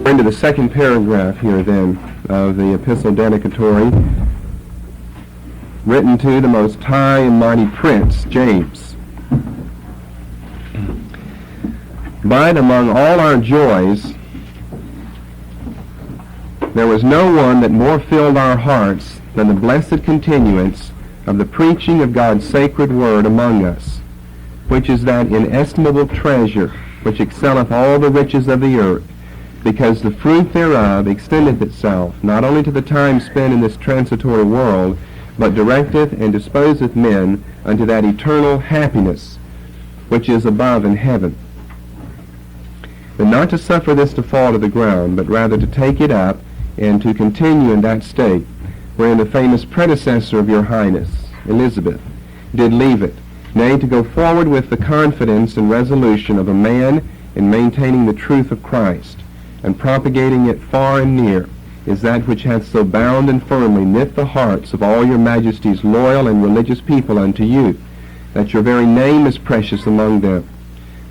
Into the second paragraph here then of the epistle dedicatory, written to the Most High and Mighty Prince James. But among all our joys there was no one that more filled our hearts than the blessed continuance of the preaching of God's sacred word among us, which is that inestimable treasure which excelleth all the riches of the earth, because the fruit thereof extendeth itself not only to the time spent in this transitory world, but directeth and disposeth men unto that eternal happiness which is above in heaven. But not to suffer this to fall to the ground, but rather to take it up and to continue in that state wherein the famous predecessor of your Highness, Elizabeth, did leave it, nay, to go forward with the confidence and resolution of a man in maintaining the truth of Christ, and propagating it far and near, is that which hath so bound and firmly knit the hearts of all your Majesty's loyal and religious people unto you, that your very name is precious among them.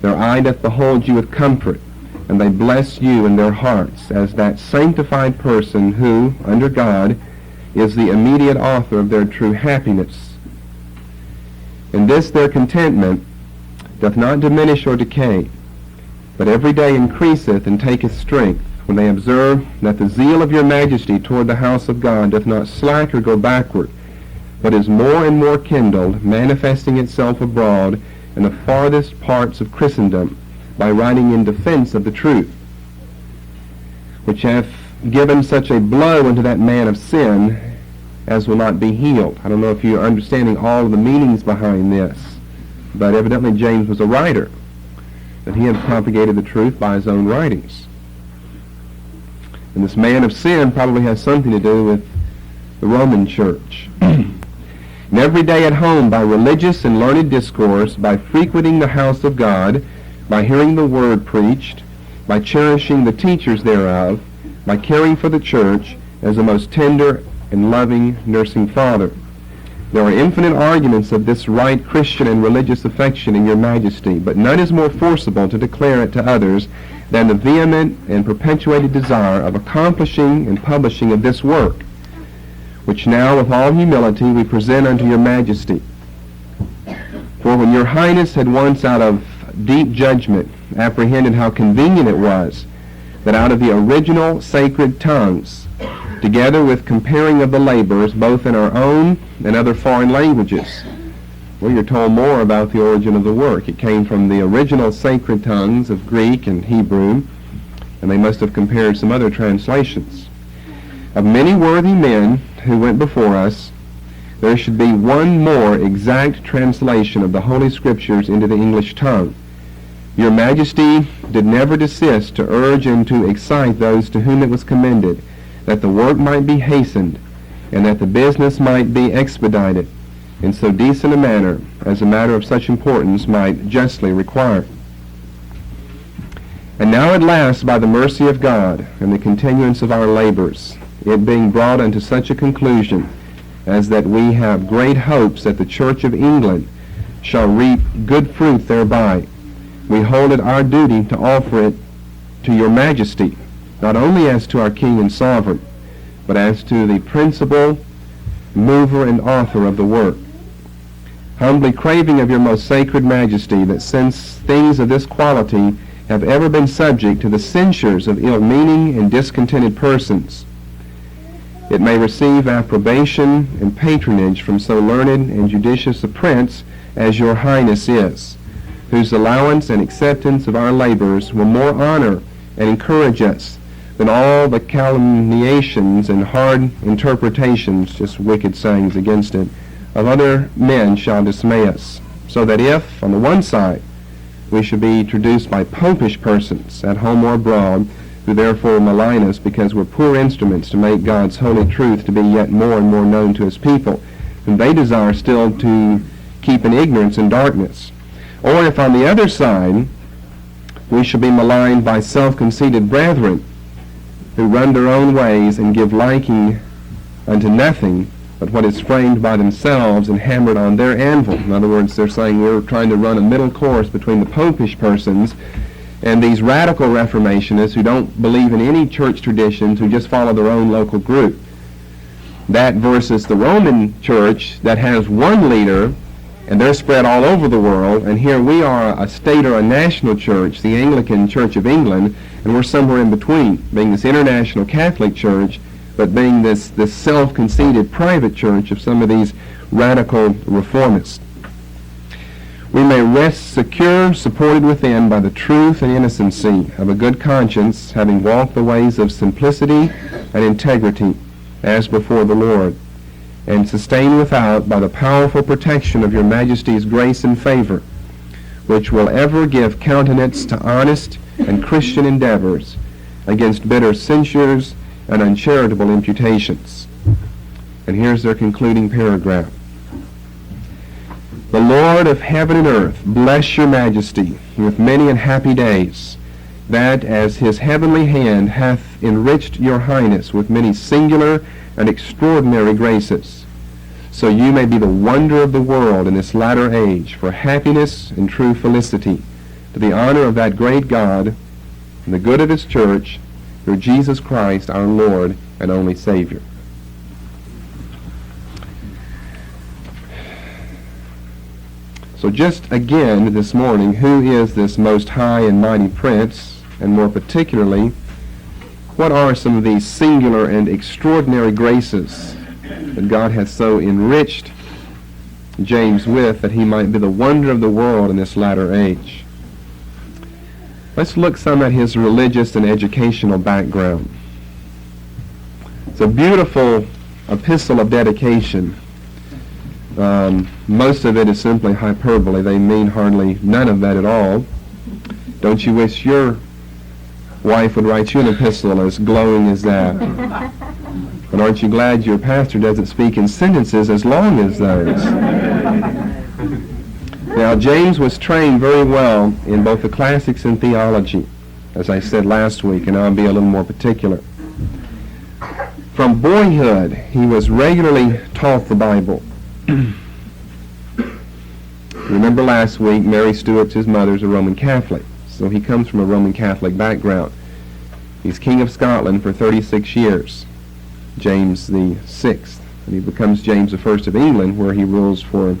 Their eye doth behold you with comfort, and they bless you in their hearts as that sanctified person who, under God, is the immediate author of their true happiness. In this their contentment doth not diminish or decay, but every day increaseth and taketh strength, when they observe that the zeal of your Majesty toward the house of God doth not slack or go backward, but is more and more kindled, manifesting itself abroad in the farthest parts of Christendom, by writing in defense of the truth, which hath given such a blow unto that man of sin as will not be healed. I don't know if you're understanding all of the meanings behind this, but evidently James was a writer, that he had propagated the truth by his own writings. And this man of sin probably has something to do with the Roman Church. And every day at home, by religious and learned discourse, by frequenting the house of God, by hearing the word preached, by cherishing the teachers thereof, by caring for the church as a most tender and loving nursing father. There are infinite arguments of this right Christian and religious affection in your Majesty, but none is more forcible to declare it to others than the vehement and perpetuated desire of accomplishing and publishing of this work, which now with all humility we present unto your Majesty. For when your Highness had once out of deep judgment apprehended how convenient it was that out of the original sacred tongues, together with comparing of the labors both in our own and other foreign languages, well, you're told more about the origin of the work. It came from the original sacred tongues of Greek and Hebrew, and they must have compared some other translations. Of many worthy men who went before us, there should be one more exact translation of the Holy Scriptures into the English tongue. Your Majesty did never desist to urge and to excite those to whom it was commended, that the work might be hastened, and that the business might be expedited in so decent a manner as a matter of such importance might justly require. And now at last, by the mercy of God and the continuance of our labors, it being brought unto such a conclusion as that we have great hopes that the Church of England shall reap good fruit thereby, we hold it our duty to offer it to your Majesty, not only as to our King and Sovereign, but as to the principal mover and author of the work. humbly craving of your most sacred majesty, that since things of this quality have ever been subject to the censures of ill-meaning and discontented persons, it may receive approbation and patronage from so learned and judicious a prince as your highness is, whose allowance and acceptance of our labors will more honor and encourage us than all the calumniations and hard interpretations, just wicked sayings against it, of other men shall dismay us. So that if, on the one side, we should be traduced by popish persons at home or abroad, who therefore malign us because we're poor instruments to make God's holy truth to be yet more and more known to his people, whom they desire still to keep in ignorance and darkness. Or if on the other side we shall be maligned by self-conceited brethren, who run their own ways and give liking unto nothing but what is framed by themselves and hammered on their anvil. In other words, they're saying we're trying to run a middle course between the popish persons and these radical reformationists who don't believe in any church traditions, who just follow their own local group. That versus the Roman church that has one leader, and they're spread all over the world, and here we are a state or a national church, the Anglican Church of England, and we're somewhere in between, being this international Catholic church, but being this self-conceited private church of some of these radical reformists. We may rest secure, supported within by the truth and innocency of a good conscience, having walked the ways of simplicity and integrity, as before the Lord, and sustained without by the powerful protection of your Majesty's grace and favor, which will ever give countenance to honest and Christian endeavors against bitter censures and uncharitable imputations. And here's their concluding paragraph. The Lord of heaven and earth bless your majesty with many and happy days, that as his heavenly hand hath enriched your highness with many singular and extraordinary graces, so you may be the wonder of the world in this latter age for happiness and true felicity, to the honor of that great God and the good of his church, through Jesus Christ our Lord and only Savior. So just again this morning, who is this most high and mighty prince, and more particularly, what are some of these singular and extraordinary graces that God has so enriched James with, that he might be the wonder of the world in this latter age? Let's look some at his religious and educational background. It's a beautiful epistle of dedication. Most of it is simply hyperbole. They mean hardly none of that at all. Don't you wish your wife would write you an epistle as glowing as that? But aren't you glad your pastor doesn't speak in sentences as long as those? Now, James was trained very well in both the classics and theology, as I said last week, and I'll be a little more particular. From boyhood, he was regularly taught the Bible. Remember last week, Mary Stuart's his mother's a Roman Catholic, so he comes from a Roman Catholic background. He's King of Scotland for 36 years, James the Sixth, and he becomes James the First of England, where he rules for,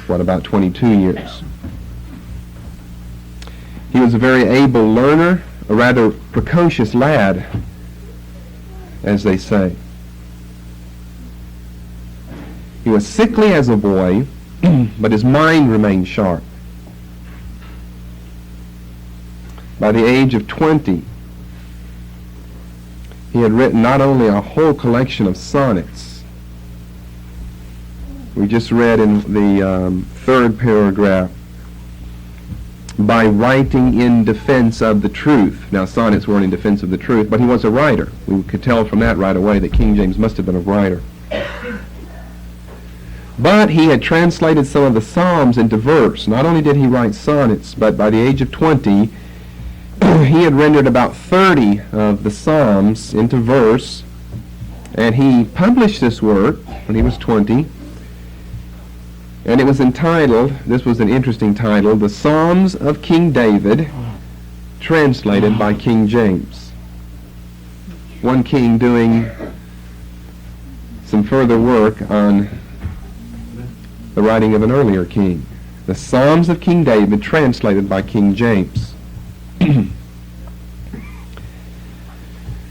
about 22 years. He was a very able learner, a rather precocious lad, as they say. He was sickly as a boy, but his mind remained sharp. By the age of 20, he had written not only a whole collection of sonnets. We just read in the third paragraph, by writing in defense of the truth. Now, sonnets weren't in defense of the truth, but he was a writer. We could tell from that right away that King James must have been a writer. But he had translated some of the Psalms into verse. Not only did he write sonnets, but by the age of 20, he had rendered about 30 of the Psalms into verse, and he published this work when he was 20, and it was entitled, this was an interesting title, The Psalms of King David, translated by King James. One king doing some further work on the writing of an earlier king. The Psalms of King David translated by King James.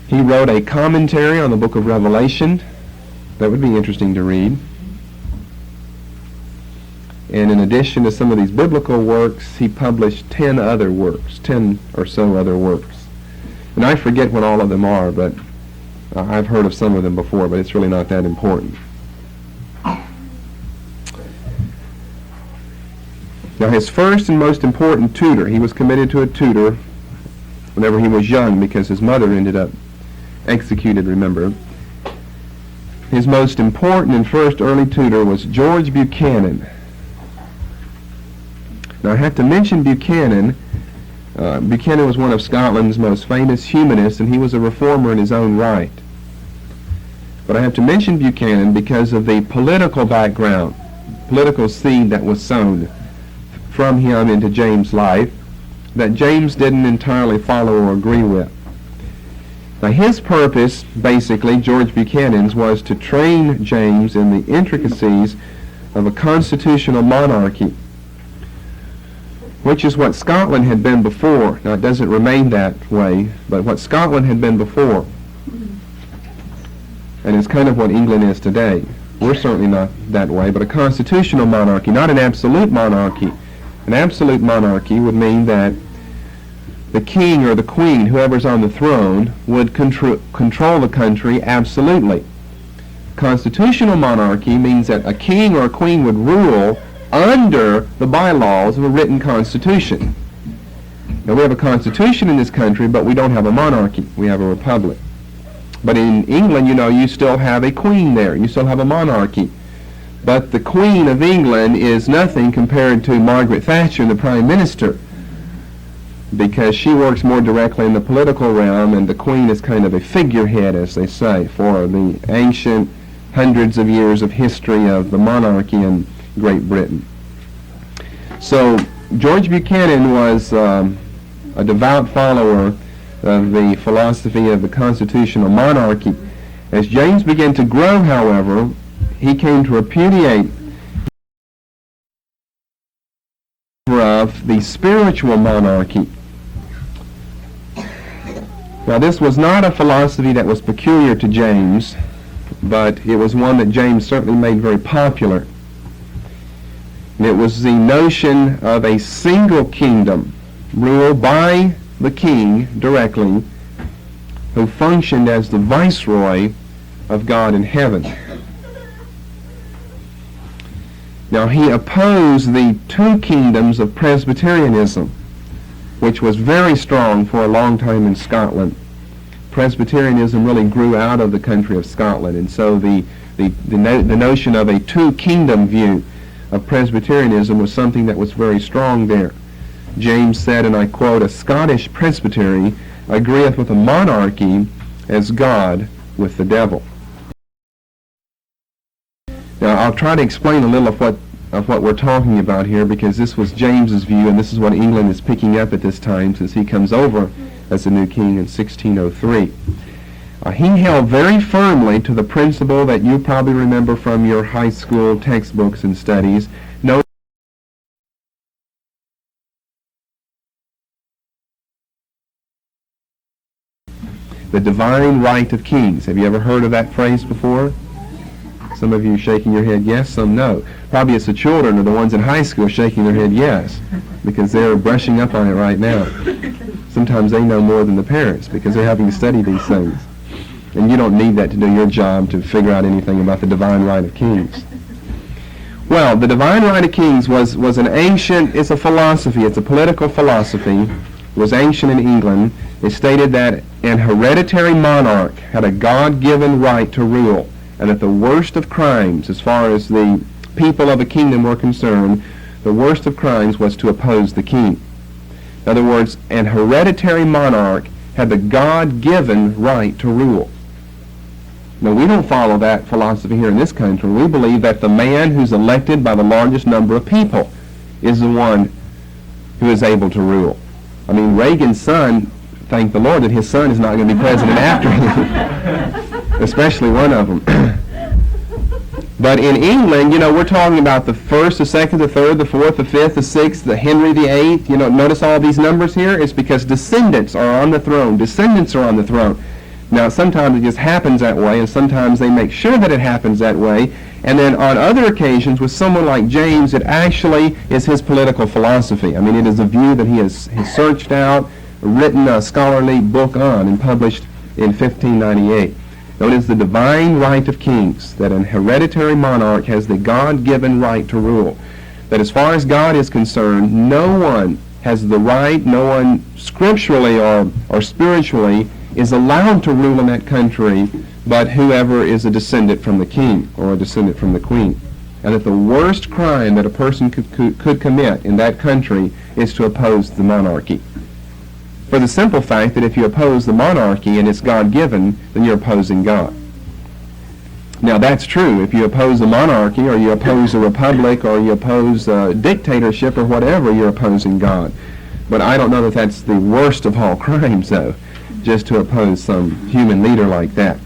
He wrote a commentary on the book of Revelation that would be interesting to read. And in addition to some of these biblical works, he published 10 other works, 10 or so other works. And I forget what all of them are, but I've heard of some of them before, but it's really not that important. Now, his first and most important tutor, he was committed to a tutor whenever he was young because his mother ended up executed, remember. His most important and first early tutor was George Buchanan. Now, I have to mention Buchanan. Buchanan was one of Scotland's most famous humanists, and he was a reformer in his own right. But I have to mention Buchanan because of the political background, political seed that was sown from him into James' life that James didn't entirely follow or agree with. Now, his purpose, basically, George Buchanan's, was to train James in the intricacies of a constitutional monarchy, which is what Scotland had been before. Now, it doesn't remain that way, but what Scotland had been before, and it's kind of what England is today. We're certainly not that way, but a constitutional monarchy, not an absolute monarchy. An absolute monarchy would mean that the king or the queen, whoever's on the throne, would control the country absolutely. Constitutional monarchy means that a king or a queen would rule under the bylaws of a written constitution. Now, we have a constitution in this country, but we don't have a monarchy. We have a republic. But in England, you know, you still have a queen there. You still have a monarchy. But the Queen of England is nothing compared to Margaret Thatcher, the Prime Minister, because she works more directly in the political realm, and the Queen is kind of a figurehead, as they say, for the ancient hundreds of years of history of the monarchy in Great Britain. So George Buchanan was a devout follower of the philosophy of the constitutional monarchy. As James began to grow, however, he came to repudiate of the spiritual monarchy. Now, this was not a philosophy that was peculiar to James, but it was one that James certainly made very popular. And it was the notion of a single kingdom ruled by the king directly, who functioned as the viceroy of God in heaven. Now, he opposed the two kingdoms of Presbyterianism, which was very strong for a long time in Scotland. Presbyterianism really grew out of the country of Scotland, and so the notion of a two-kingdom view of Presbyterianism was something that was very strong there. James said, and I quote, "A Scottish presbytery agreeth with a monarchy as God with the devil." Now, I'll try to explain a little of what we're talking about here, because this was James's view, and this is what England is picking up at this time, since he comes over as the new king in 1603. He held very firmly to the principle that you probably remember from your high school textbooks and studies. No, the divine right of kings. Have you ever heard of that phrase before? Some of you shaking your head yes, some no. Probably it's the children or the ones in high school shaking their head yes, because they're brushing up on it right now. Sometimes they know more than the parents because they're having to study these things. And you don't need that to do your job to figure out anything about the divine right of kings. Well, the divine right of kings was an ancient, it's a philosophy, it's a political philosophy. It was ancient in England. It stated that an hereditary monarch had a God-given right to rule, and that the worst of crimes, as far as the people of a kingdom were concerned, the worst of crimes was to oppose the king. In other words, an hereditary monarch had the God-given right to rule. Now, we don't follow that philosophy here in this country. We believe that the man who's elected by the largest number of people is the one who is able to rule. I mean, Reagan's son, thank the Lord that his son is not going to be president after him. Especially one of them. But in England, we're talking about the first, the second, the third, the fourth, the fifth, the sixth, the Henry VIII. Notice all these numbers here? It's because descendants are on the throne. Descendants are on the throne. Now, sometimes it just happens that way, and sometimes they make sure that it happens that way. And then on other occasions, with someone like James, it actually is his political philosophy. I mean, it is a view that he has searched out, written a scholarly book on, and published in 1598. Known as the divine right of kings, that an hereditary monarch has the God-given right to rule. That as far as God is concerned, no one has the right, no one scripturally or spiritually is allowed to rule in that country but whoever is a descendant from the king or a descendant from the queen. And that the worst crime that a person could commit in that country is to oppose the monarchy. For the simple fact that if you oppose the monarchy and it's God-given, then you're opposing God. Now that's true. If you oppose the monarchy or you oppose a republic or you oppose a dictatorship or whatever, you're opposing God. But I don't know that that's the worst of all crimes, though, just to oppose some human leader like that.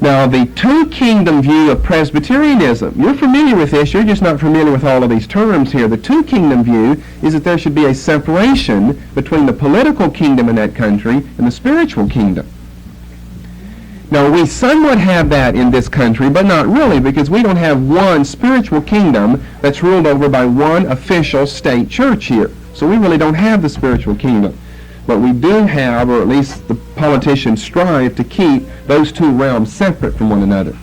Now, the two-kingdom view of Presbyterianism, you're familiar with this, you're just not familiar with all of these terms here. The two-kingdom view is that there should be a separation between the political kingdom in that country and the spiritual kingdom. Now, we somewhat have that in this country, but not really, because we don't have one spiritual kingdom that's ruled over by one official state church here. So we really don't have the spiritual kingdom. But we do have, or at least the politicians strive to keep those two realms separate from one another.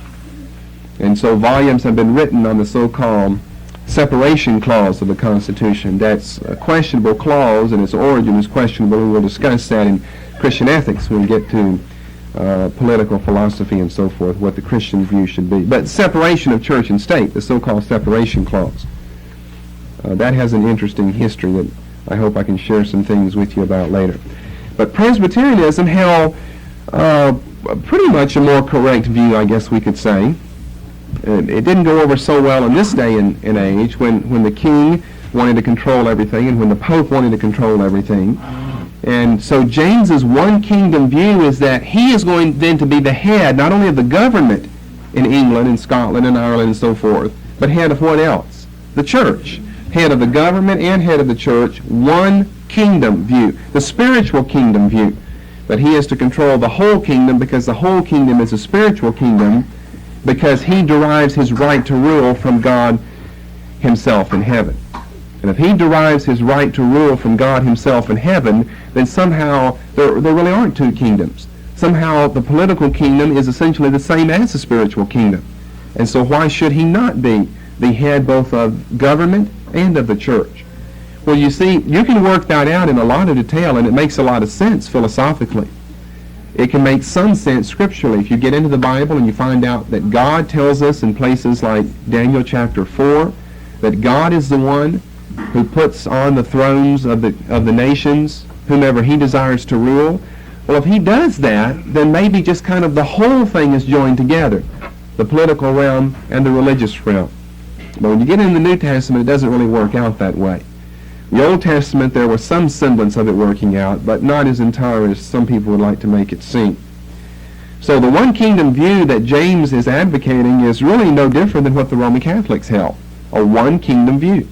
And so volumes have been written on the so-called separation clause of the Constitution. That's a questionable clause, and its origin is questionable, and we'll discuss that in Christian ethics when we get to political philosophy and so forth, what the Christian view should be. But separation of church and state, the so-called separation clause, that has an interesting history that I hope I can share some things with you about later. But Presbyterianism held pretty much a more correct view, I guess we could say. It didn't go over so well in this day and age when the king wanted to control everything and when the Pope wanted to control everything. And so James's one kingdom view is that he is going then to be the head not only of the government in England and Scotland and Ireland and so forth, but head of what else? The church. Head of the government and head of the church, one kingdom view, the spiritual kingdom view, that he is to control the whole kingdom because the whole kingdom is a spiritual kingdom because he derives his right to rule from God himself in heaven. And if he derives his right to rule from God himself in heaven, then somehow there really aren't two kingdoms. Somehow the political kingdom is essentially the same as the spiritual kingdom. And so why should he not be the head both of government and of the church? Well, you see, you can work that out in a lot of detail, and it makes a lot of sense philosophically. It can make some sense scripturally. If you get into the Bible and you find out that God tells us in places like Daniel chapter 4 that God is the one who puts on the thrones of the nations whomever he desires to rule. Well, if he does that, then maybe just kind of the whole thing is joined together, the political realm and the religious realm. But when you get in the New Testament, it doesn't really work out that way. The Old Testament, there was some semblance of it working out, but not as entire as some people would like to make it seem. So the one kingdom view that James is advocating is really no different than what the Roman Catholics held, a one kingdom view.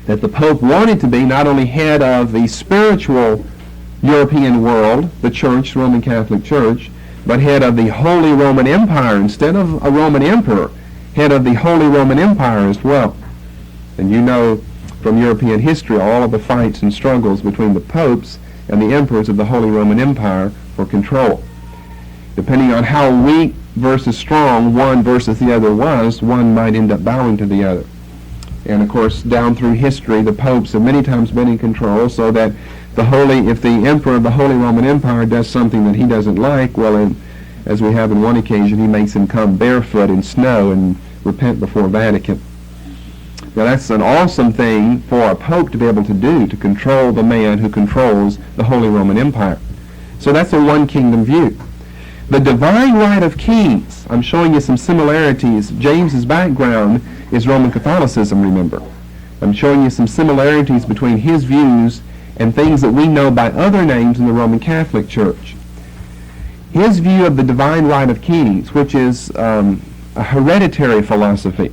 That the Pope wanted to be not only head of the spiritual European world, the Church, the Roman Catholic Church, but head of the Holy Roman Empire instead of a Roman emperor, head of the Holy Roman Empire as well. And you know from European history all of the fights and struggles between the popes and the emperors of the Holy Roman Empire for control. Depending on how weak versus strong one versus the other was, one might end up bowing to the other. And of course, down through history, the popes have many times been in control, so that if the emperor of the Holy Roman Empire does something that he doesn't like, well, as we have in one occasion, he makes him come barefoot in snow and repent before Vatican. Now that's an awesome thing for a pope to be able to do, to control the man who controls the Holy Roman Empire. So that's a one kingdom view. The divine right of kings, I'm showing you some similarities. James's background is Roman Catholicism, remember. I'm showing you some similarities between his views and things that we know by other names in the Roman Catholic Church. His view of the divine right of kings, which is a hereditary philosophy.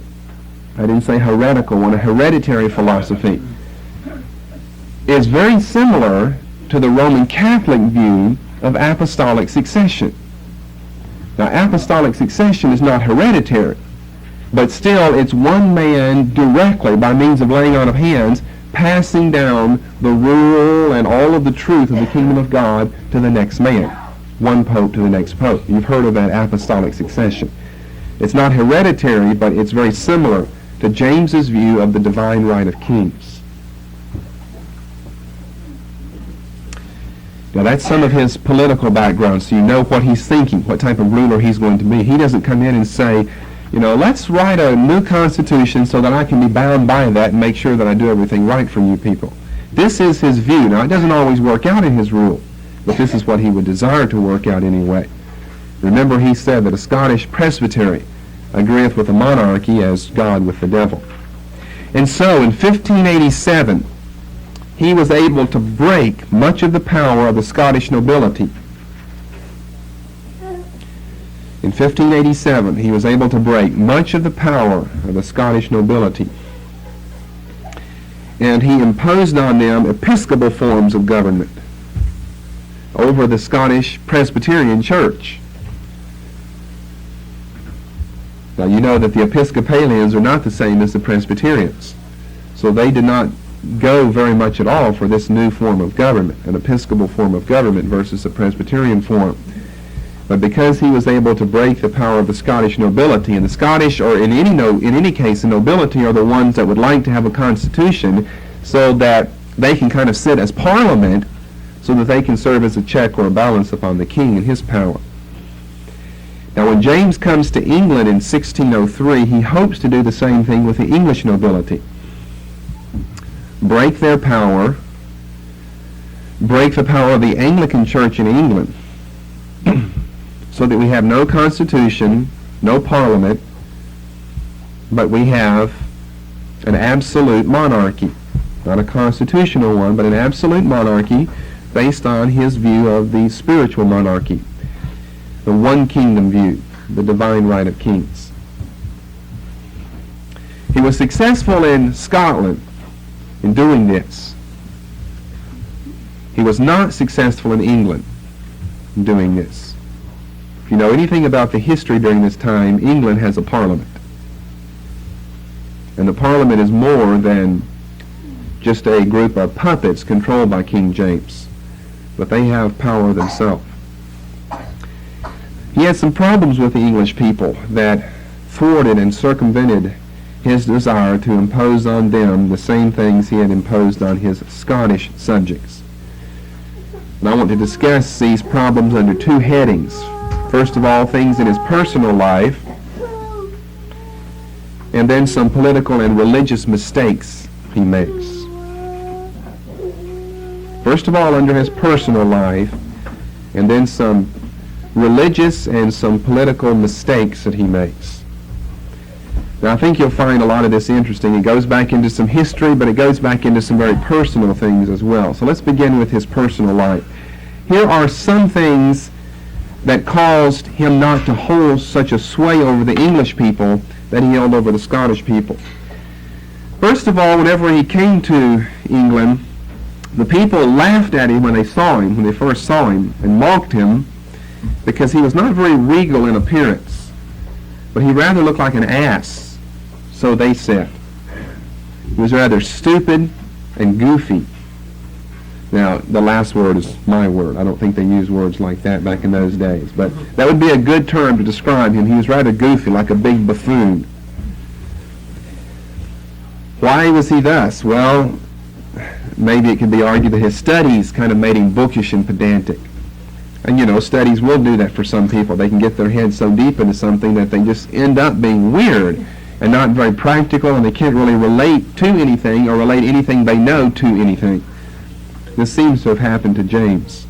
I didn't say heretical one, a hereditary philosophy is very similar to the Roman Catholic view of apostolic succession. Now, apostolic succession is not hereditary, but still it's one man directly, by means of laying on of hands, passing down the rule and all of the truth of the kingdom of God to the next man, one pope to the next pope. You've heard of that apostolic succession. It's not hereditary, but it's very similar to James's view of the divine right of kings. Now, that's some of his political background, so you know what he's thinking, what type of ruler he's going to be. He doesn't come in and say, you know, let's write a new constitution so that I can be bound by that and make sure that I do everything right for you people. This is his view. Now, it doesn't always work out in his rule, but this is what he would desire to work out anyway. Remember, he said that a Scottish presbytery agreeth with the monarchy as God with the devil. And so, in 1587, he was able to break much of the power of the Scottish nobility. In 1587, he was able to break much of the power of the Scottish nobility. And he imposed on them episcopal forms of government over the Scottish Presbyterian Church. Now, you know that the Episcopalians are not the same as the Presbyterians. So they did not go very much at all for this new form of government, an episcopal form of government versus a Presbyterian form. But because he was able to break the power of the Scottish nobility, and the Scottish, or in any case, the nobility are the ones that would like to have a constitution so that they can kind of sit as parliament so that they can serve as a check or a balance upon the king and his power. Now, when James comes to England in 1603, he hopes to do the same thing with the English nobility. Break their power, break the power of the Anglican Church in England, so that we have no constitution, no parliament, but we have an absolute monarchy. Not a constitutional one, but an absolute monarchy based on his view of the spiritual monarchy, the one kingdom view, the divine right of kings. He was successful in Scotland in doing this. He was not successful in England in doing this. If you know anything about the history during this time, England has a parliament. And the parliament is more than just a group of puppets controlled by King James. But they have power themselves. He had some problems with the English people that thwarted and circumvented his desire to impose on them the same things he had imposed on his Scottish subjects. And I want to discuss these problems under two headings. First of all, things in his personal life, and then some political and religious mistakes he makes. First of all, under his personal life, and then some religious and some political mistakes that he makes. Now, I think you'll find a lot of this interesting. It goes back into some history, but it goes back into some very personal things as well. So let's begin with his personal life. Here are some things that caused him not to hold such a sway over the English people that he held over the Scottish people. First of all, whenever he came to England, the people laughed at him when they first saw him, and mocked him because he was not very regal in appearance, but he rather looked like an ass, so they said. He was rather stupid and goofy. Now, the last word is my word. I don't think they used words like that back in those days, but that would be a good term to describe him. He was rather goofy, like a big buffoon. Why was he thus? Well, maybe it could be argued that his studies kind of made him bookish and pedantic. And you know, studies will do that for some people. They can get their heads so deep into something that they just end up being weird and not very practical, and they can't really relate to anything or relate anything they know to anything. This seems to have happened to James.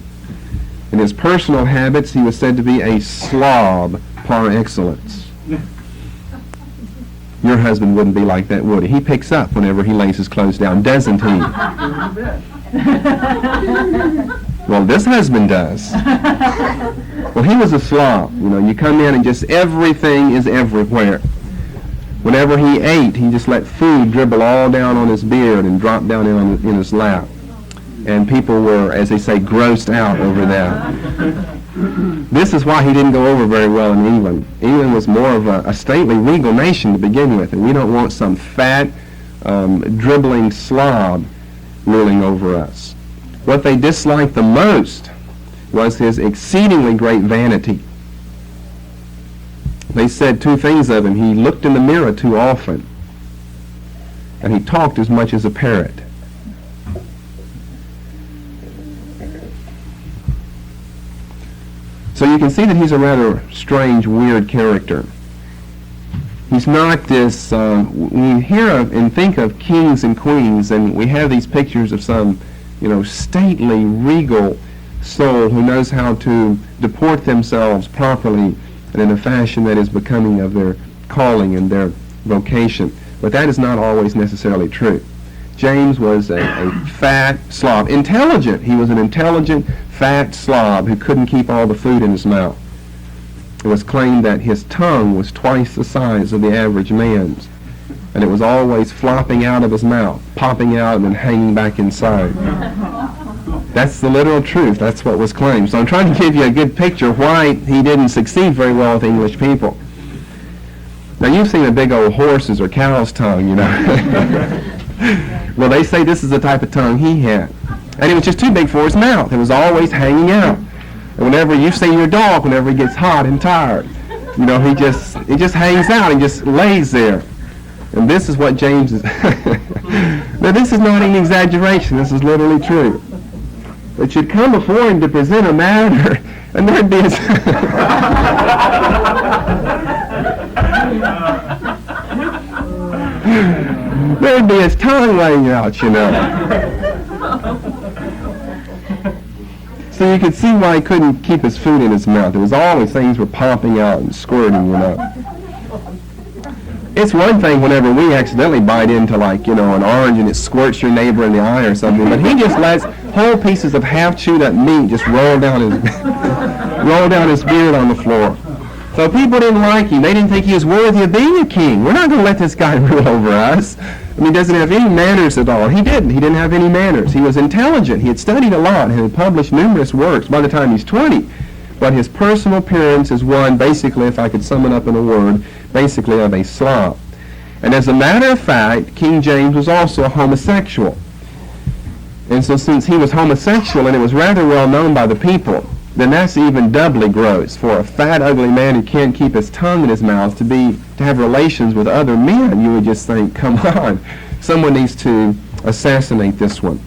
In his personal habits, he was said to be a slob par excellence. Your husband wouldn't be like that, would he? He picks up whenever he lays his clothes down, doesn't he? Well, this husband does. Well, he was a slob. You know, you come in and just everything is everywhere. Whenever he ate, he just let food dribble all down on his beard and drop down in his lap. And people were, as they say, grossed out over that. This is why he didn't go over very well in England. England was more of a stately, regal nation to begin with, and we don't want some fat, dribbling slob ruling over us. What they disliked the most was his exceedingly great vanity. They said two things of him. He looked in the mirror too often, and he talked as much as a parrot. So you can see that he's a rather strange, weird character. He's not this, when you hear of and think of kings and queens, and we have these pictures of some, stately, regal soul who knows how to deport themselves properly and in a fashion that is becoming of their calling and their vocation. But that is not always necessarily true. James was a fat slob. Intelligent. He was an intelligent, fat slob who couldn't keep all the food in his mouth. It was claimed that his tongue was twice the size of the average man's, and it was always flopping out of his mouth, popping out and then hanging back inside. That's the literal truth. That's what was claimed. So I'm trying to give you a good picture of why he didn't succeed very well with English people. Now, you've seen a big old horse's or cow's tongue, Well, they say this is the type of tongue he had. And it was just too big for his mouth. It was always hanging out. And whenever you see your dog, whenever he gets hot and tired, he just hangs out and just lays there. And this is what James is. Now, this is not an exaggeration. This is literally true. It should come before him to present a matter, and there'd be there'd be his tongue laying out, So you could see why he couldn't keep his food in his mouth. There was always things were popping out and squirting, It's one thing whenever we accidentally bite into an orange and it squirts your neighbor in the eye or something, but he just lets whole pieces of half chewed up meat just roll down his beard on the floor. So people didn't like him. They didn't think he was worthy of being a king. We're not going to let this guy rule over us. He doesn't have any manners at all. He didn't have any manners. He was intelligent. He had studied a lot. He had published numerous works by the time he's 20. But his personal appearance is one, basically, if I could sum it up in a word, basically of a slob. And as a matter of fact, King James was also a homosexual. And so since he was homosexual and it was rather well known by the people, then that's even doubly gross for a fat, ugly man who can't keep his tongue in his mouth to have relations with other men. You would just think, come on, someone needs to assassinate this one.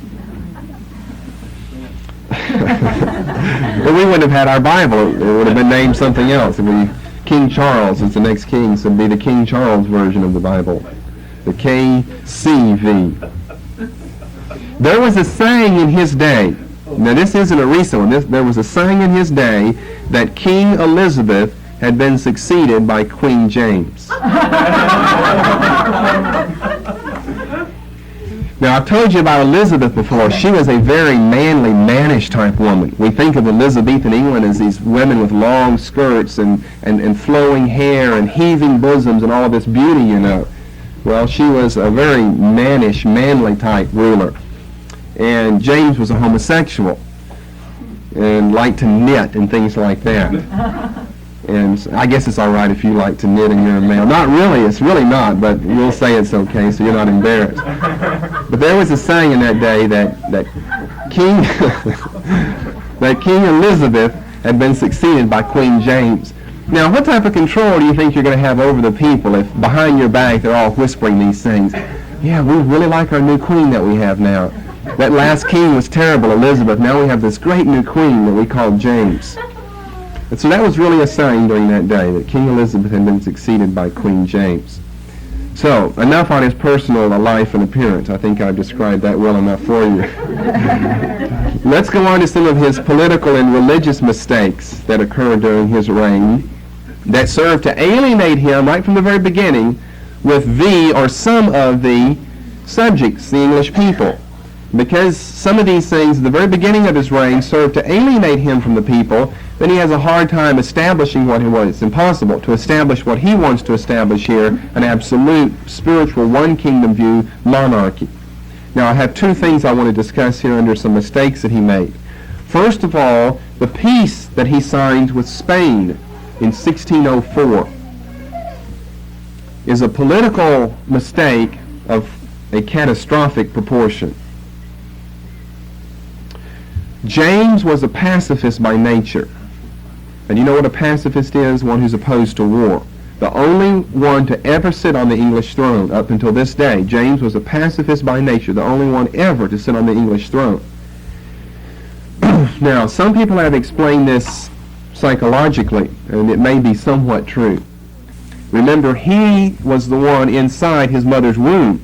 But we wouldn't have had our Bible. It would have been named something else. King Charles is the next king, so it would be the King Charles version of the Bible, the KCV. There was a saying in his day. Now, this isn't a recent one. There was a saying in his day that King Elizabeth had been succeeded by Queen James. Now, I've told you about Elizabeth before. She was a very manly, mannish type woman. We think of Elizabethan England as these women with long skirts and flowing hair and heaving bosoms and all of this beauty, Well, she was a very mannish, manly type ruler. And James was a homosexual and liked to knit and things like that. And I guess it's all right if you like to knit and you're a male. Not really, it's really not, but we'll say it's okay so you're not embarrassed. But there was a saying in that day that King Elizabeth had been succeeded by Queen James. Now, what type of control do you think you're going to have over the people if behind your back they're all whispering these things? Yeah, we really like our new queen that we have now. That last king was terrible, Elizabeth. Now we have this great new queen that we call James. And so that was really a sign during that day that King Elizabeth had been succeeded by Queen James. So, enough on his personal life and appearance. I think I've described that well enough for you. Let's go on to some of his political and religious mistakes that occurred during his reign that served to alienate him right from the very beginning with some of the subjects, the English people. Because some of these things at the very beginning of his reign served to alienate him from the people, then he has a hard time establishing what he wants. It's impossible to establish what he wants to establish here, an absolute spiritual one-kingdom view monarchy. Now I have two things I want to discuss here under some mistakes that he made. First of all, the peace that he signed with Spain in 1604 is a political mistake of a catastrophic proportion. James was a pacifist by nature. And you know what a pacifist is? One who's opposed to war. The only one to ever sit on the English throne up until this day. James was a pacifist by nature, the only one ever to sit on the English throne. Now, some people have explained this psychologically, and it may be somewhat true. Remember, he was the one inside his mother's womb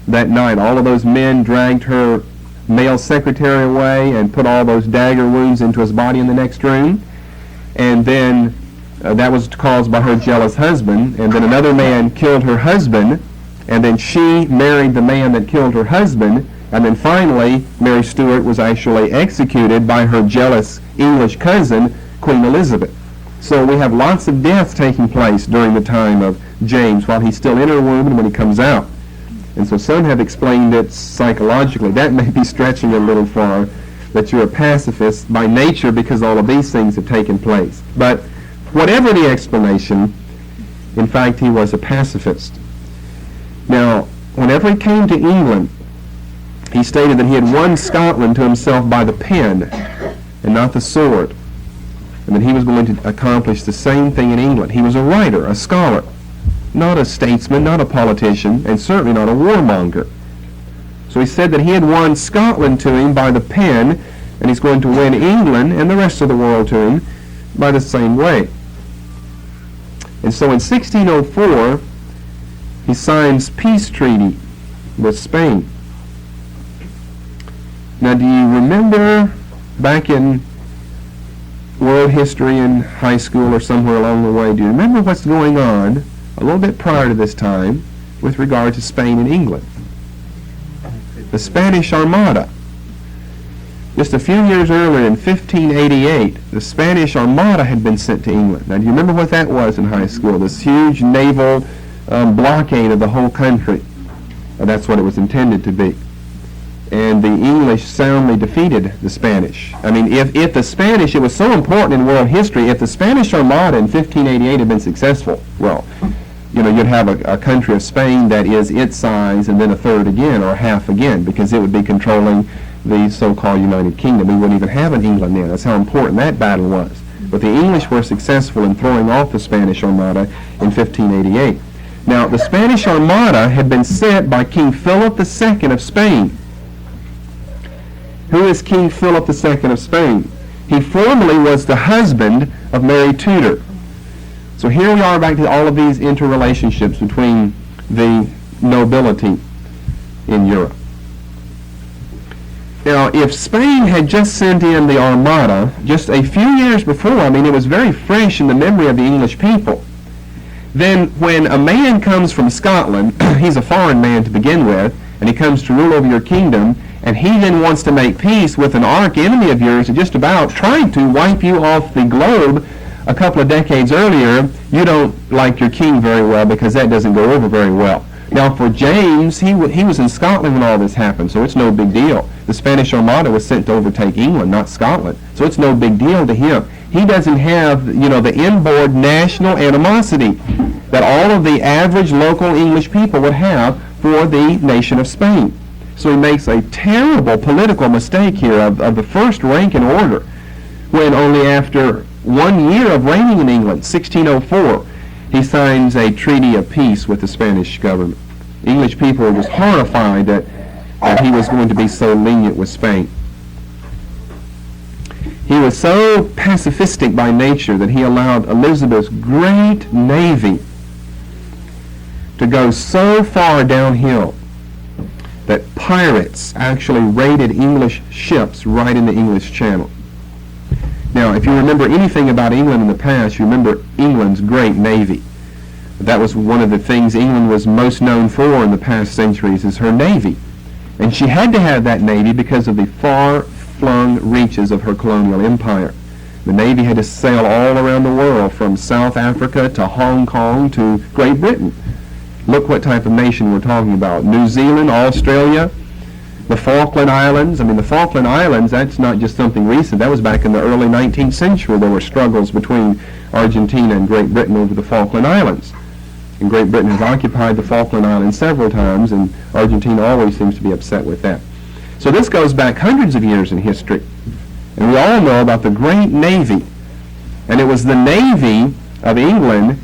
that night. All of those men dragged her male secretary away and put all those dagger wounds into his body in the next room. And then that was caused by her jealous husband. And then another man killed her husband. And then she married the man that killed her husband. And then finally, Mary Stuart was actually executed by her jealous English cousin, Queen Elizabeth. So we have lots of deaths taking place during the time of James while he's still in her womb and when he comes out. And so some have explained it psychologically. That may be stretching a little far, that you're a pacifist by nature because all of these things have taken place. But whatever the explanation, in fact, he was a pacifist. Now, whenever he came to England, he stated that he had won Scotland to himself by the pen and not the sword, and that he was going to accomplish the same thing in England. He was a writer, a scholar, not a statesman, not a politician, and certainly not a warmonger. So he said that he had won Scotland to him by the pen, and he's going to win England and the rest of the world to him by the same way. And so in 1604, he signs peace treaty with Spain. Now, do you remember back in world history in high school or somewhere along the way, do you remember what's going on a little bit prior to this time with regard to Spain and England? The Spanish Armada. Just a few years earlier, in 1588, the Spanish Armada had been sent to England. Now, do you remember what that was in high school? This huge naval blockade of the whole country. That's what it was intended to be. And the English soundly defeated the Spanish. I mean, if the Spanish, it was so important in world history, if the Spanish Armada in 1588 had been successful, well, you know, you'd have a country of Spain that is its size and then a third again or half again, because it would be controlling the so-called United Kingdom. We wouldn't even have an England there. That's how important that battle was. But the English were successful in throwing off the Spanish Armada in 1588. Now, the Spanish Armada had been sent by King Philip II of Spain. Who is King Philip II of Spain? He formerly was the husband of Mary Tudor. So here we are back to all of these interrelationships between the nobility in Europe. Now, if Spain had just sent in the Armada just a few years before, I mean, it was very fresh in the memory of the English people, then when a man comes from Scotland, he's a foreign man to begin with, and he comes to rule over your kingdom, and he then wants to make peace with an arch enemy of yours that just about tried to wipe you off the globe a couple of decades earlier, you don't like your king very well because that doesn't go over very well. Now for James, he was in Scotland when all this happened, so it's no big deal. The Spanish Armada was sent to overtake England, not Scotland, so it's no big deal to him. He doesn't have, you know, the inboard national animosity that all of the average local English people would have for the nation of Spain. So he makes a terrible political mistake here of the first rank in order, when only after 1 year of reigning in England, 1604, he signs a treaty of peace with the Spanish government. English people were just horrified that he was going to be so lenient with Spain. He was so pacifistic by nature that he allowed Elizabeth's great navy to go so far downhill that pirates actually raided English ships right in the English Channel. Now, if you remember anything about England in the past, you remember England's great navy. That was one of the things England was most known for in the past centuries, is her navy. And she had to have that navy because of the far-flung reaches of her colonial empire. The Navy had to sail all around the world, from South Africa to Hong Kong to Great Britain. Look what type of nation we're talking about. New Zealand, Australia, the Falkland Islands. I mean, the Falkland Islands, that's not just something recent. That was back in the early 19th century. There were struggles between Argentina and Great Britain over the Falkland Islands. And Great Britain has occupied the Falkland Islands several times, and Argentina always seems to be upset with that. So this goes back hundreds of years in history. And we all know about the Great Navy. And it was the Navy of England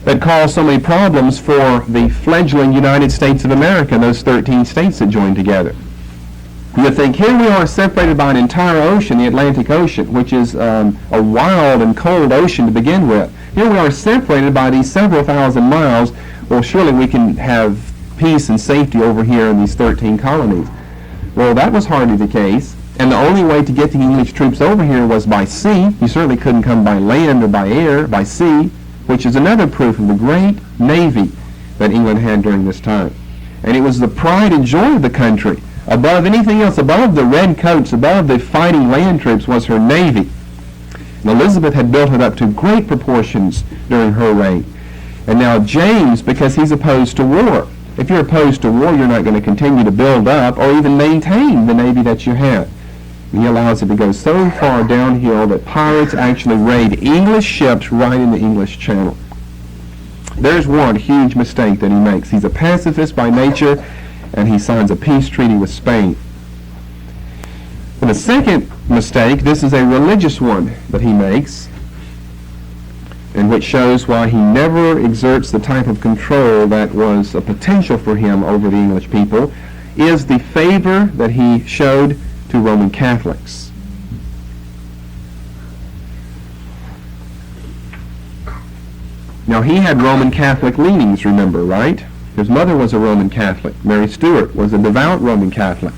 that caused so many problems for the fledgling United States of America, those 13 states that joined together. You think, here we are separated by an entire ocean, the Atlantic Ocean, which is a wild and cold ocean to begin with. Here we are separated by these several thousand miles. Well, surely we can have peace and safety over here in these 13 colonies. Well, that was hardly the case. And the only way to get the English troops over here was by sea. You certainly couldn't come by land or by air, by sea, which is another proof of the great navy that England had during this time. And it was the pride and joy of the country. Above anything else, above the red coats, above the fighting land troops, was her navy. And Elizabeth had built it up to great proportions during her reign. And now James, because he's opposed to war. If you're opposed to war, you're not going to continue to build up or even maintain the navy that you had. He allows it to go so far downhill that pirates actually raid English ships right in the English Channel. There's one huge mistake that he makes. He's a pacifist by nature, and he signs a peace treaty with Spain. And the second mistake, this is a religious one that he makes, and which shows why he never exerts the type of control that was a potential for him over the English people, is the favor that he showed to Roman Catholics. Now, he had Roman Catholic leanings, remember, right? His mother was a Roman Catholic. Mary Stuart was a devout Roman Catholic.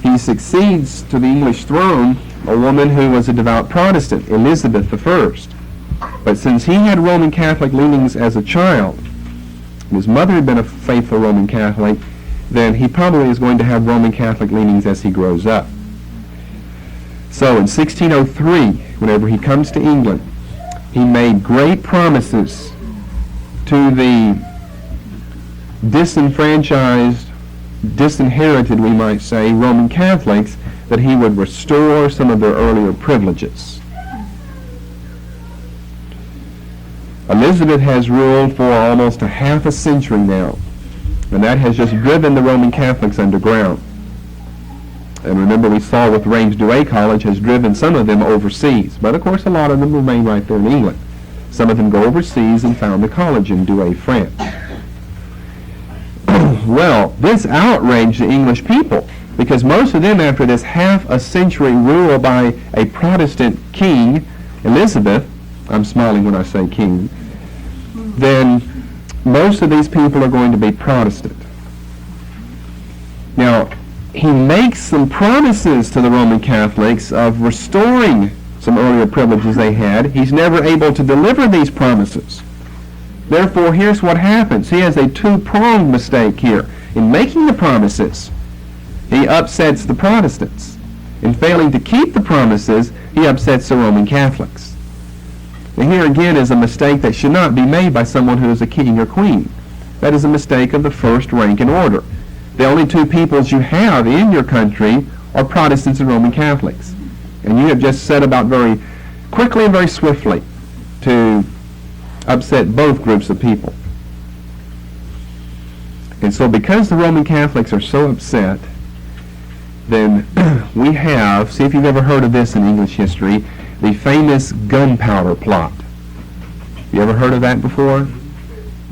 He succeeds to the English throne a woman who was a devout Protestant, Elizabeth I. But since he had Roman Catholic leanings as a child, and his mother had been a faithful Roman Catholic, then he probably is going to have Roman Catholic leanings as he grows up. So in 1603, whenever he comes to England, he made great promises to the disenfranchised, disinherited, we might say, Roman Catholics, that he would restore some of their earlier privileges. Elizabeth has ruled for almost a half a century now, and that has just driven the Roman Catholics underground. And remember, we saw with Reims Douay College has driven some of them overseas, but of course a lot of them remain right there in England. Some of them go overseas and found a college in Douay, France. Well, this outraged the English people, because most of them, after this half a century rule by a Protestant king, Elizabeth, I'm smiling when I say king, then most of these people are going to be Protestant. Now, he makes some promises to the Roman Catholics of restoring some earlier privileges they had. He's never able to deliver these promises. Therefore, here's what happens. He has a two-pronged mistake here. In making the promises, he upsets the Protestants. In failing to keep the promises, he upsets the Roman Catholics. And here again is a mistake that should not be made by someone who is a king or queen. That is a mistake of the first rank and order. The only two peoples you have in your country are Protestants and Roman Catholics. And you have just set about very quickly and very swiftly to upset both groups of people. And so because the Roman Catholics are so upset, then we have, see if you've ever heard of this in English history, the famous gunpowder plot. You ever heard of that before?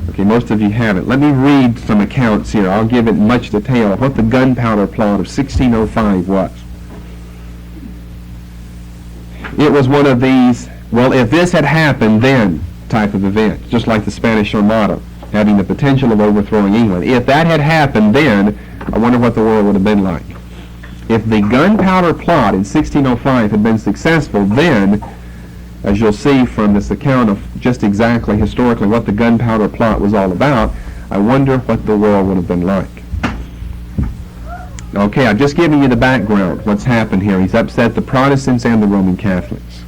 Okay, most of you haven't. Let me read some accounts here. I'll give it much detail of what the gunpowder plot of 1605 was. It was one of these, well, if this had happened then type of event, just like the Spanish Armada, having the potential of overthrowing England. If that had happened then, I wonder what the world would have been like. If the gunpowder plot in 1605 had been successful, then, as you'll see from this account of just exactly historically what the gunpowder plot was all about, I wonder what the world would have been like. Okay, I've just given you the background, what's happened here. He's upset the Protestants and the Roman Catholics.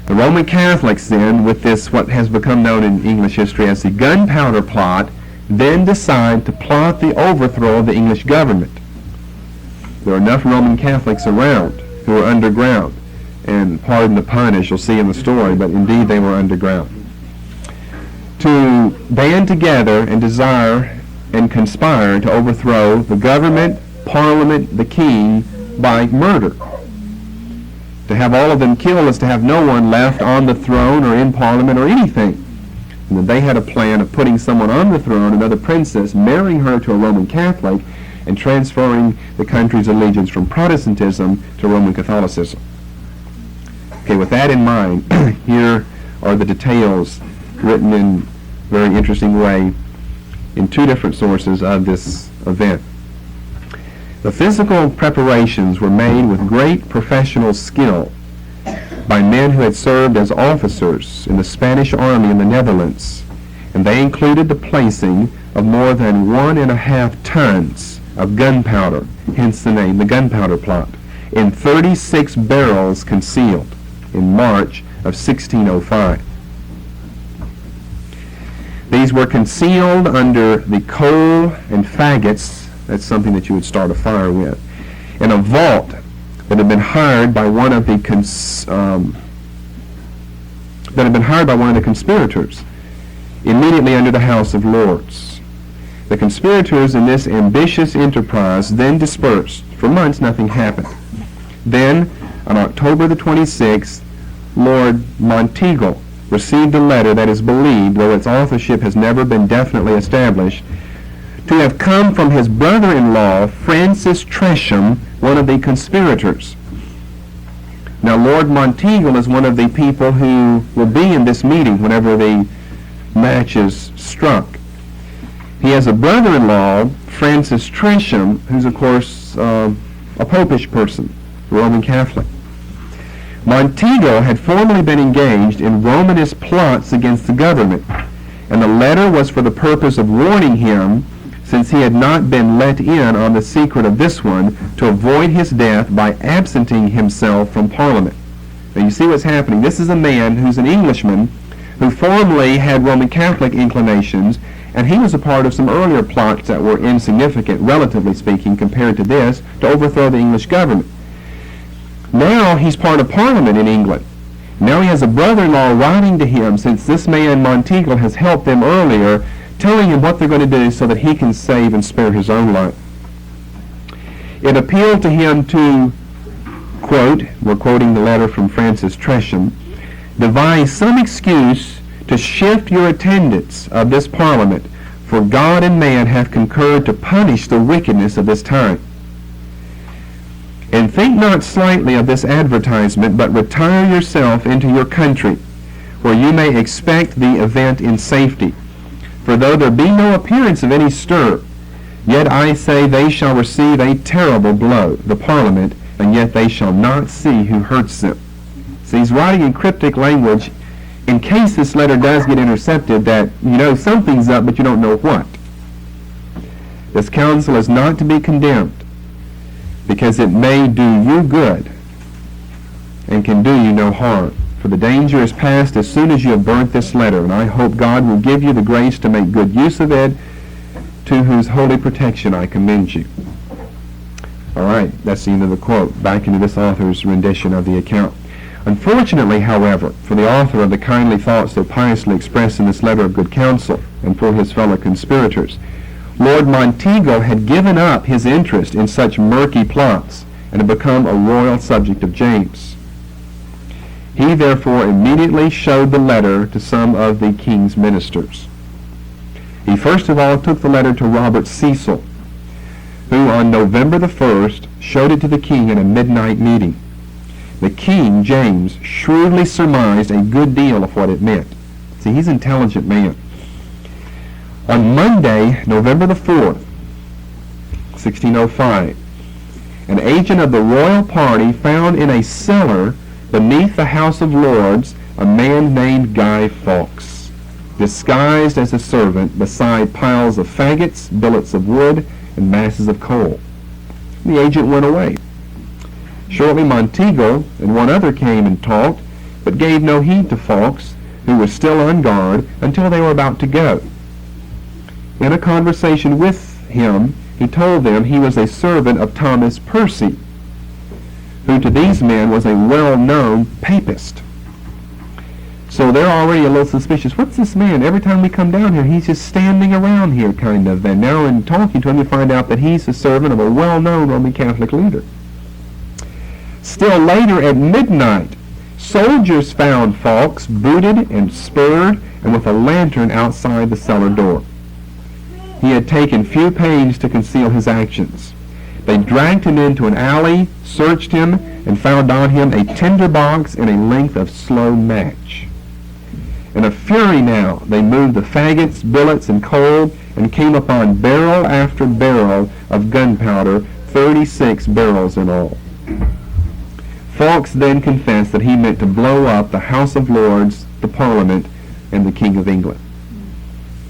The Roman Catholics then, with this, what has become known in English history as the Gunpowder Plot, then decide to plot the overthrow of the English government. There are enough Roman Catholics around who are underground, and pardon the pun as you'll see in the story, but indeed they were underground, to band together and desire and conspire to overthrow the government, parliament, the king by murder. To have all of them killed is to have no one left on the throne or in parliament or anything. And then they had a plan of putting someone on the throne, another princess, marrying her to a Roman Catholic, and transferring the country's allegiance from Protestantism to Roman Catholicism. Okay, with that in mind, here are the details written in a very interesting way in two different sources of this event. The physical preparations were made with great professional skill by men who had served as officers in the Spanish army in the Netherlands, and they included the placing of more than 1.5 tons of gunpowder, hence the name, the Gunpowder Plot, in 36 barrels concealed in March of 1605. These were concealed under the coal and faggots, that's something that you would start a fire with, in a vault that had been hired by one of the conspirators immediately under the House of Lords. The conspirators in this ambitious enterprise then dispersed. For months nothing happened. Then, on October the 26th, Lord Monteagle received a letter that is believed, though its authorship has never been definitely established, to have come from his brother-in-law, Francis Tresham, one of the conspirators. Now, Lord Monteagle is one of the people who will be in this meeting whenever the match is struck. He has a brother-in-law, Francis Tresham, who's, of course, a popish person, a Roman Catholic. Monteagle had formerly been engaged in Romanist plots against the government, and the letter was for the purpose of warning him, since he had not been let in on the secret of this one, to avoid his death by absenting himself from Parliament. Now you see what's happening. This is a man who's an Englishman who formerly had Roman Catholic inclinations, and he was a part of some earlier plots that were insignificant, relatively speaking, compared to this, to overthrow the English government. Now he's part of Parliament in England. Now he has a brother-in-law writing to him, since this man Monteagle has helped them earlier, telling him what they're going to do so that he can save and spare his own life. It appealed to him to, quote, we're quoting the letter from Francis Tresham, devise some excuse to shift your attendance of this Parliament, for God and man have concurred to punish the wickedness of this time. And think not slightly of this advertisement, but retire yourself into your country, where you may expect the event in safety. For though there be no appearance of any stir, yet I say they shall receive a terrible blow, the Parliament, and yet they shall not see who hurts them. So he's writing in cryptic language, in case this letter does get intercepted, that you know something's up, but you don't know what. This council is not to be condemned, because it may do you good and can do you no harm. For the danger is past as soon as you have burnt this letter, and I hope God will give you the grace to make good use of it, to whose holy protection I commend you. All right, that's the end of the quote. Back into this author's rendition of the account. Unfortunately, however, for the author of the kindly thoughts so piously expressed in this letter of good counsel, and for his fellow conspirators, Lord Monteagle had given up his interest in such murky plots and had become a royal subject of James. He therefore immediately showed the letter to some of the king's ministers. He first of all took the letter to Robert Cecil, who on November the 1st showed it to the king in a midnight meeting. The king, James, shrewdly surmised a good deal of what it meant. See, he's an intelligent man. On Monday, November the 4th, 1605, an agent of the royal party found in a cellar beneath the House of Lords a man named Guy Fawkes, disguised as a servant, beside piles of faggots, billets of wood, and masses of coal. The agent went away. Shortly Monteagle and one other came and talked, but gave no heed to Fawkes, who was still on guard, until they were about to go. In a conversation with him, he told them he was a servant of Thomas Percy, who to these men was a well-known papist. So they're already a little suspicious. What's this man? Every time we come down here, he's just standing around here, kind of. And now in talking to him, you find out that he's a servant of a well-known Roman Catholic leader. Still later at midnight, soldiers found Fawkes booted and spurred and with a lantern outside the cellar door. He had taken few pains to conceal his actions. They dragged him into an alley, searched him, and found on him a tinderbox and a length of slow match. In a fury now, they moved the faggots, billets, and coal, and came upon barrel after barrel of gunpowder, 36 barrels in all. Fawkes then confessed that he meant to blow up the House of Lords, the Parliament, and the King of England.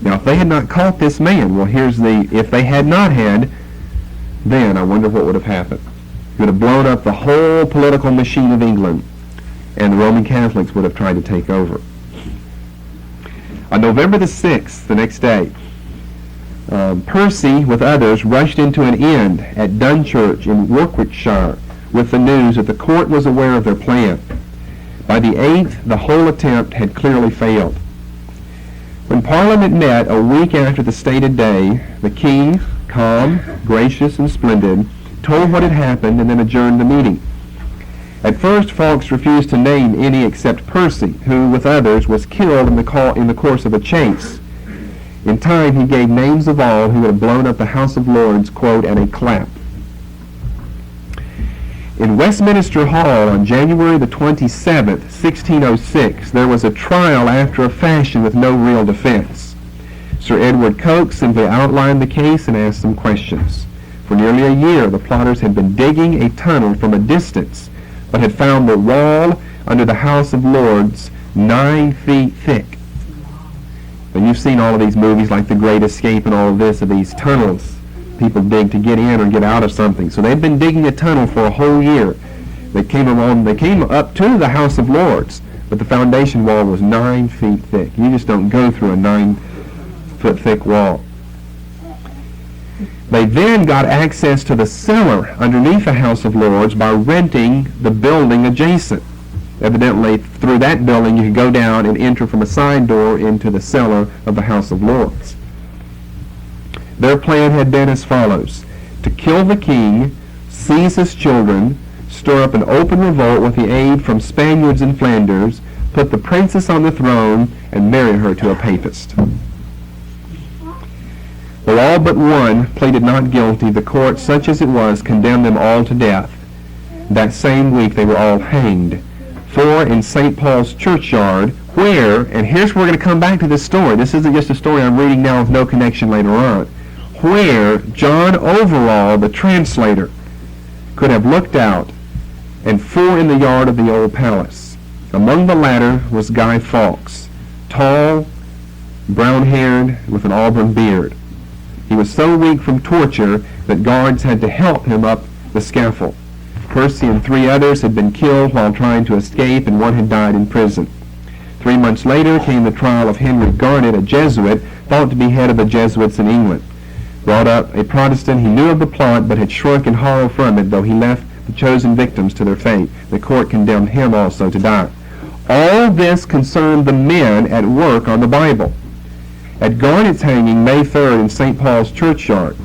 Now, if they had not caught this man, well, if they had not had, then I wonder what would have happened. He would have blown up the whole political machine of England, and the Roman Catholics would have tried to take over. On November the 6th, the next day, Percy, with others, rushed into an inn at Dunchurch in Warwickshire with the news that the court was aware of their plan. By the 8th, the whole attempt had clearly failed. When Parliament met a week after the stated day, the king, calm, gracious, and splendid, told what had happened and then adjourned the meeting. At first, Fawkes refused to name any except Percy, who, with others, was killed in the course of a chase. In time, he gave names of all who had blown up the House of Lords, quote, at a clap. In Westminster Hall on January the 27th, 1606, there was a trial after a fashion with no real defense. Sir Edward Coke simply outlined the case and asked some questions. For nearly a year, the plotters had been digging a tunnel from a distance, but had found the wall under the House of Lords 9 feet thick. And you've seen all of these movies like The Great Escape and all of this, of these tunnels people dig to get in or get out of something. So they've been digging a tunnel for a whole year. They came up to the House of Lords, but the foundation wall was 9 feet thick. You just don't go through a 9-foot thick wall. They then got access to the cellar underneath the House of Lords by renting the building adjacent. Evidently, through that building, you could go down and enter from a side door into the cellar of the House of Lords. Their plan had been as follows: to kill the king, seize his children, stir up an open revolt with the aid from Spaniards in Flanders, put the princess on the throne, and marry her to a papist. Though all but one pleaded not guilty, the court, such as it was, condemned them all to death. That same week they were all hanged. For in St. Paul's churchyard, where, and here's where we're going to come back to this story. This isn't just a story I'm reading now with no connection later on. Where John Overall, the translator, could have looked out, and 4 in the yard of the old palace. Among the latter was Guy Fawkes, tall, brown-haired, with an auburn beard. He was so weak from torture that guards had to help him up the scaffold. Percy and 3 others had been killed while trying to escape, and 1 had died in prison. 3 months later came the trial of Henry Garnet, a Jesuit, thought to be head of the Jesuits in England. Brought up a Protestant, he knew of the plot, but had shrunk in horror from it, though he left the chosen victims to their fate. The court condemned him also to die. All this concerned the men at work on the Bible. At Garnet's hanging, May 3rd, in St. Paul's churchyard,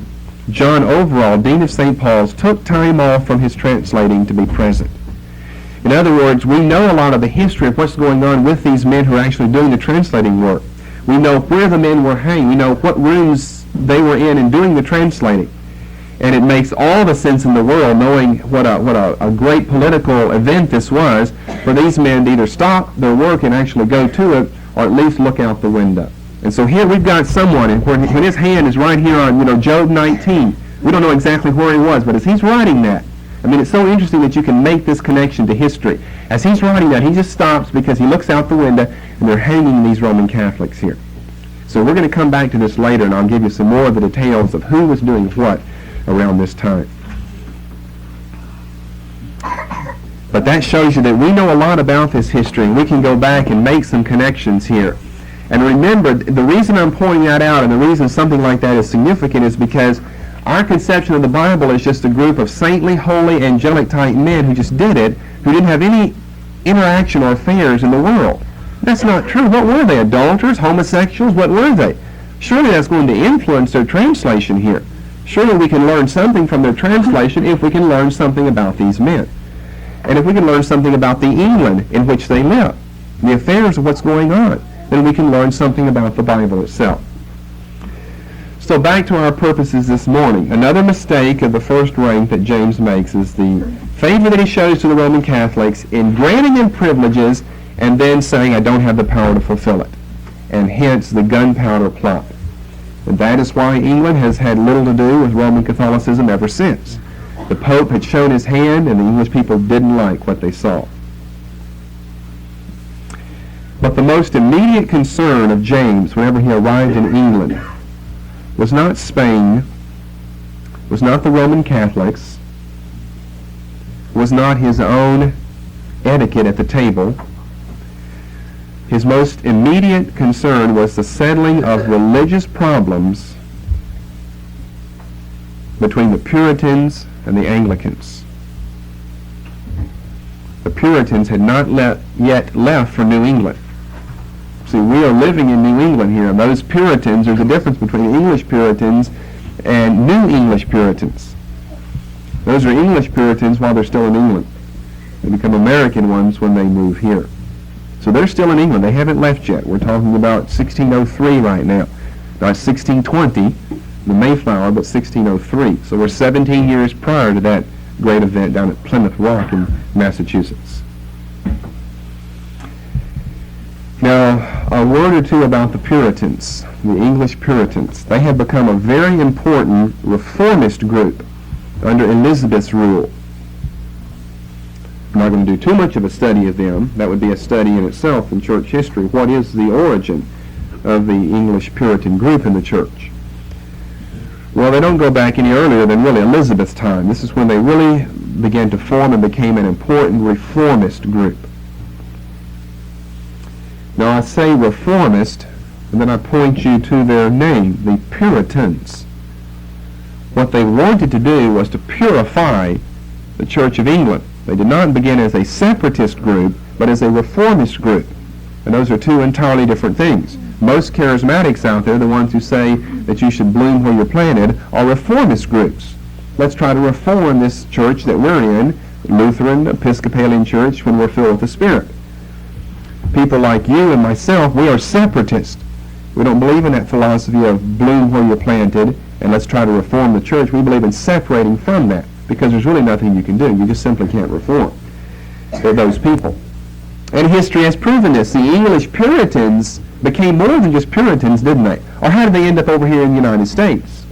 John Overall, Dean of St. Paul's, took time off from his translating to be present. In other words, we know a lot of the history of what's going on with these men who are actually doing the translating work. We know where the men were hanging. We know what rooms they were in and doing the translating. And it makes all the sense in the world, knowing what a great political event this was, for these men to either stop their work and actually go to it, or at least look out the window. And so here we've got someone, and when his hand is right here on, Job 19, we don't know exactly where he was, but as he's writing that, I mean, it's so interesting that you can make this connection to history. As he's writing that, he just stops because he looks out the window, and they're hanging these Roman Catholics here. So we're going to come back to this later, and I'll give you some more of the details of who was doing what. around this time. But that shows you that we know a lot about this history, and we can go back and make some connections here. And remember, the reason I'm pointing that out and the reason something like that is significant is because our conception of the Bible is just a group of saintly, holy, angelic type men who just did it, who didn't have any interaction or affairs in the world. That's not true. What were they? Adulterers? Homosexuals? What were they? Surely that's going to influence their translation here. Surely we can learn something from their translation if we can learn something about these men. And if we can learn something about the England in which they live, the affairs of what's going on, then we can learn something about the Bible itself. So back to our purposes this morning. Another mistake of the first rank that James makes is the favor that he shows to the Roman Catholics in granting them privileges and then saying, I don't have the power to fulfill it. And hence the gunpowder plot. And that is why England has had little to do with Roman Catholicism ever since. The Pope had shown his hand, and the English people didn't like what they saw. But the most immediate concern of James whenever he arrived in England was not Spain, was not the Roman Catholics, was not his own etiquette at the table. His most immediate concern was the settling of religious problems between the Puritans and the Anglicans. The Puritans had not yet left for New England. See, we are living in New England here, and those Puritans, there's a difference between English Puritans and New English Puritans. Those are English Puritans while they're still in England. They become American ones when they move here. So they're still in England. They haven't left yet. We're talking about 1603 right now. Not 1620, the Mayflower, but 1603. So we're 17 years prior to that great event down at Plymouth Rock in Massachusetts. Now, a word or two about the Puritans, the English Puritans. They have become a very important reformist group under Elizabeth's rule. I'm not going to do too much of a study of them. That would be a study in itself in church history. What is the origin of the English Puritan group in the church? Well, they don't go back any earlier than really Elizabeth's time. This is when they really began to form and became an important reformist group. Now I say reformist, and then I point you to their name, the Puritans. What they wanted to do was to purify the Church of England. They did not begin as a separatist group, but as a reformist group. And those are two entirely different things. Most charismatics out there, the ones who say that you should bloom where you're planted, are reformist groups. Let's try to reform this church that we're in, Lutheran, Episcopalian church, when we're filled with the Spirit. People like you and myself, we are separatists. We don't believe in that philosophy of bloom where you're planted and let's try to reform the church. We believe in separating from that because there's really nothing you can do. You just simply can't reform. They're those people. And history has proven this. The English Puritans became more than just Puritans, didn't they? Or how did they end up over here in the United States?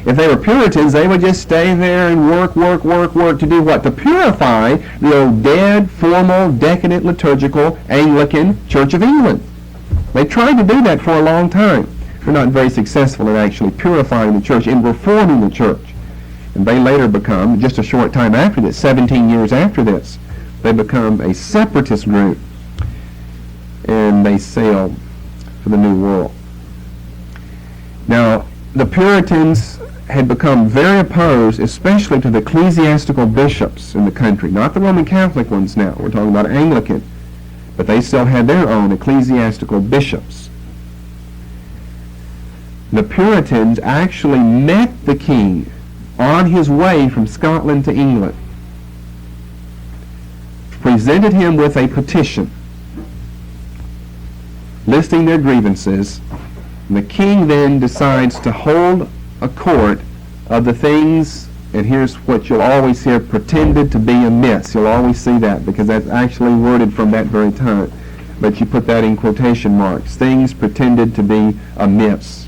If they were Puritans, they would just stay there and work to do what? To purify the old dead, formal, decadent, liturgical Anglican Church of England. They tried to do that for a long time. They're not very successful in actually purifying the church, in reforming the church. And they later become, just a short time after this, 17 years after this, they become a separatist group. And they sail for the New World. Now, the Puritans had become very opposed, especially to the ecclesiastical bishops in the country. Not the Roman Catholic ones now. We're talking about Anglican. But they still had their own ecclesiastical bishops. The Puritans actually met the king on his way from Scotland to England, presented him with a petition listing their grievances. And the king then decides to hold a court of the things, and here's what you'll always hear, pretended to be amiss. You'll always see that because that's actually worded from that very time. But you put that in quotation marks. Things pretended to be amiss.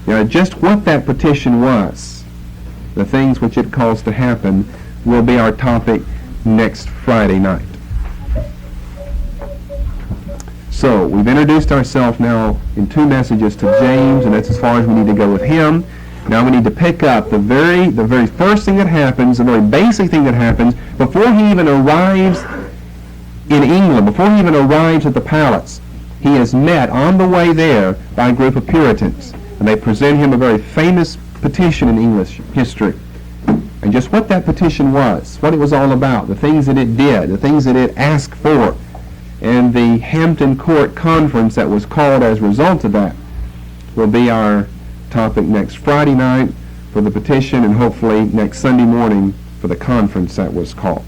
Now, just what that petition was, the things which it caused to happen, will be our topic next Friday night. So, we've introduced ourselves now in two messages to James, and that's as far as we need to go with him. Now we need to pick up the very first thing that happens, the very basic thing that happens, before he even arrives in England, before he even arrives at the palace. He is met on the way there by a group of Puritans, and they present him a very famous petition in English history. And just what that petition was, what it was all about, the things that it did, the things that it asked for, and the Hampton Court Conference that was called as a result of that will be our topic next Friday night for the petition, and hopefully next Sunday morning for the conference that was called.